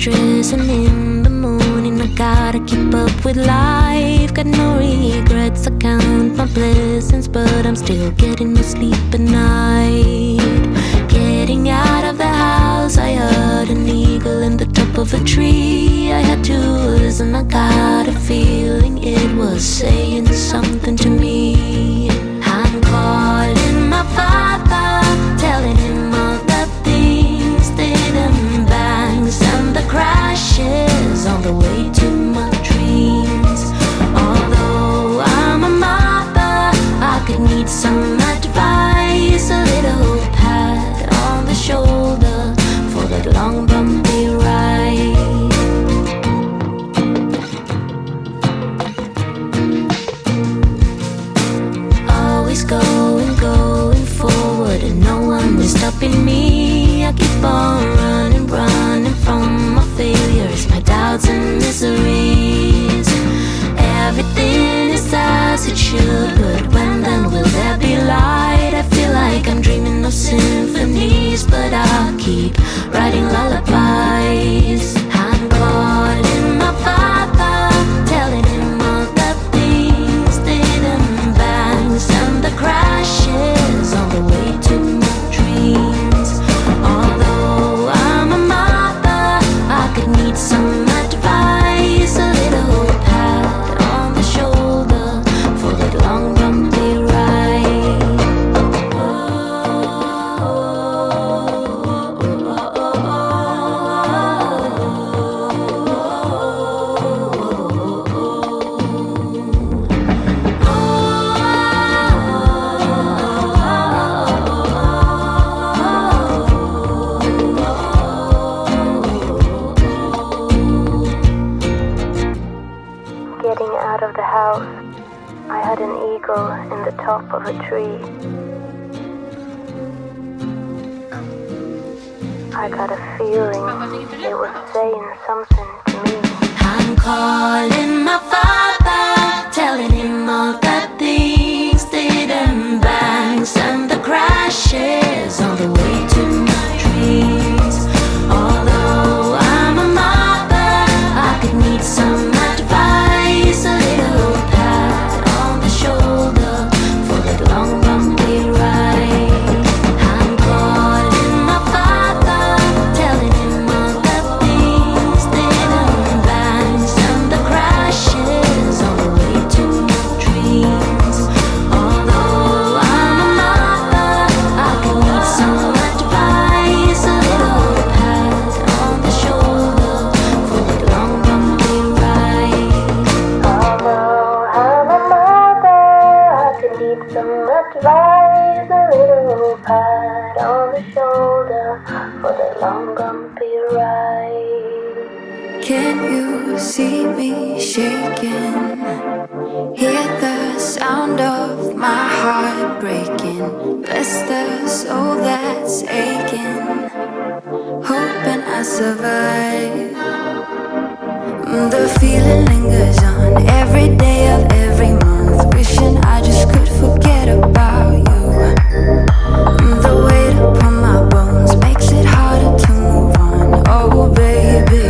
stressing in the morning. I gotta keep up with life. Got no regrets, I count my blessings, but I'm still getting no sleep at night. Getting out of the house, I heard an eagle in the top of a tree. I had to listen, I got a feeling it was saying something to me. I'm calling my father, telling him all the things, the bangs and the crashes on the way to my dreams. Although I'm a mother, I could need some advice, a little pat on the shoulder for that long bumpy ride. Always going forward, and no one is stopping me. I keep on running from my failures, my doubts and miseries. Everything is as it should, but when then will there be light? I feel like I'm dreaming of symphonies, but I'll keep writing lullabies. I'm calling my father, telling him all the top of a tree. I got a feeling it was saying something to me. I'm calling my father, telling him all the things didn't bangs and the crashes on the way to my dreams. Although I'm a mother, I could need some advice, a little pat on the shoulder for that long bumpy ride. I'm calling my father, telling him all the things didn't bangs and the crashes on the way to my dreams. Although I'm a mother, I could need some advice, a little pat on the shoulder for that long bumpy ride. Although I'm a mother, I could need some advice, a little pat on the shoulder for that long bumpy ride. Can you see me shaking? Hear the sound of my heart breaking. Bless the soul that's aching, hoping I survive. The feeling lingers on every day of every month, wishing I just could forget about you. The weight upon my bones makes it harder to move on. Oh baby,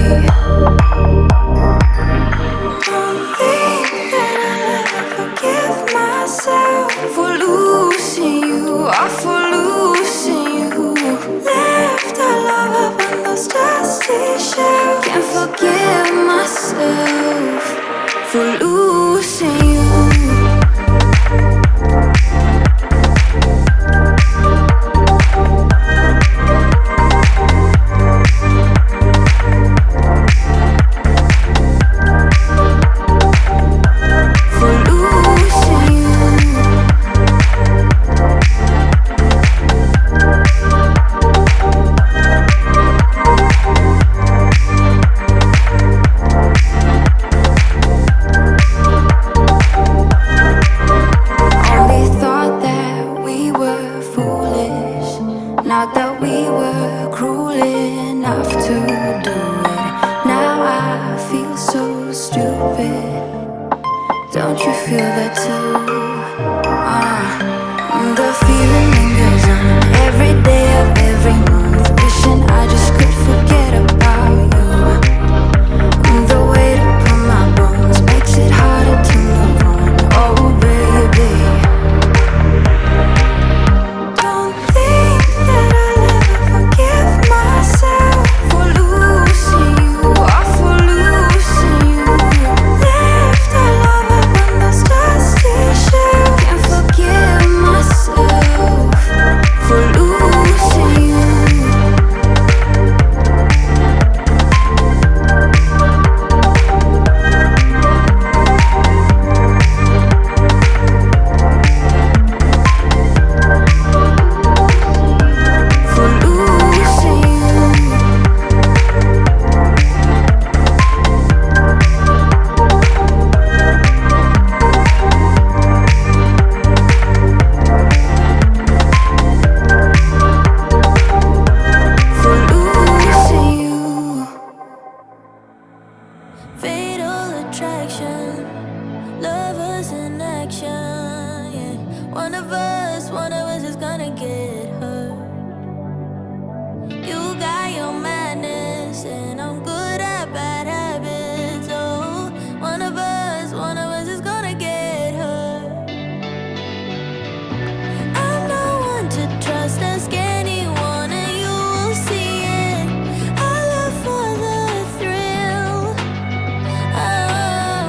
don't think that I'll ever forgive myself for losing you, or for losing you. Left our love up on those dusty shelves. Can't forgive myself for losing you. Not that we were cruel enough to do it. Now I feel so stupid. Don't you feel that too? The feeling lingers on every day of every month, wishing I just could forget about you. The weight upon my bones makes it harder to move on. Oh baby, don't think that I'll ever forgive myself for losing you, or for losing you. Left our love up on those dusty shelves. Can't forgive myself for losing you. For losing you. For losing you. Fatal attraction, lovers in action. Yeah. One of us is gonna get hurt. You got your madness, and I'm good at bad habits. Oh, one of us is gonna get hurt. I'm not one to trust, ask anyone, and you will see it. I love for the thrill. Oh,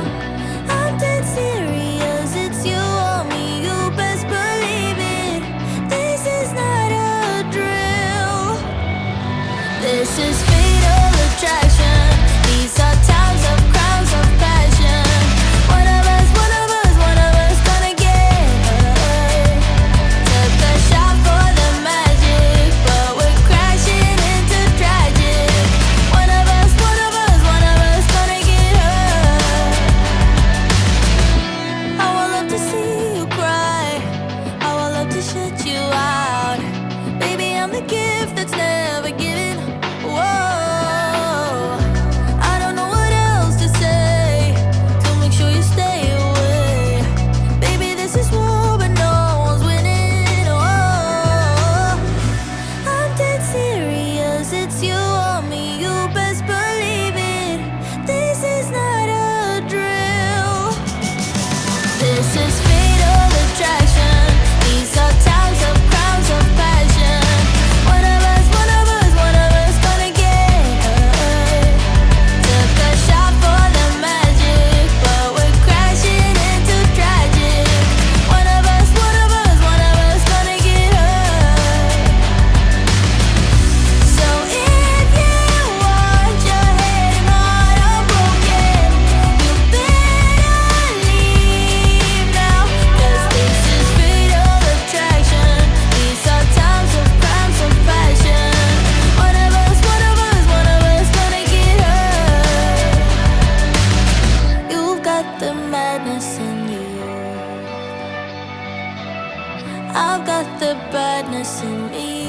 I'm dead serious, it's you or me, you best believe it. This is not a drill. This is fatal attraction. These are times of crimes of passion. One of us gonna get hurt. Took a shot for the magic, but we're crashing into tragic. One of us gonna get hurt. I would love to see you cry. it's you or me, you best believe it. This is not a drill. This is fatal attraction. These are times of crimes of passion. One of us, one of us, one of us gonna get hurt. Took a shot for the magic, but we're crashing into tragic. One of us, one of us, one of us gonna get hurt. So if you want your head and heart unbroken, you better leave now. 'Cause this is fatal attraction. These are times of crimes of passion. One of us, one of us, one of us gonna get hurt. You've got the madness in you. I've got the badness in me.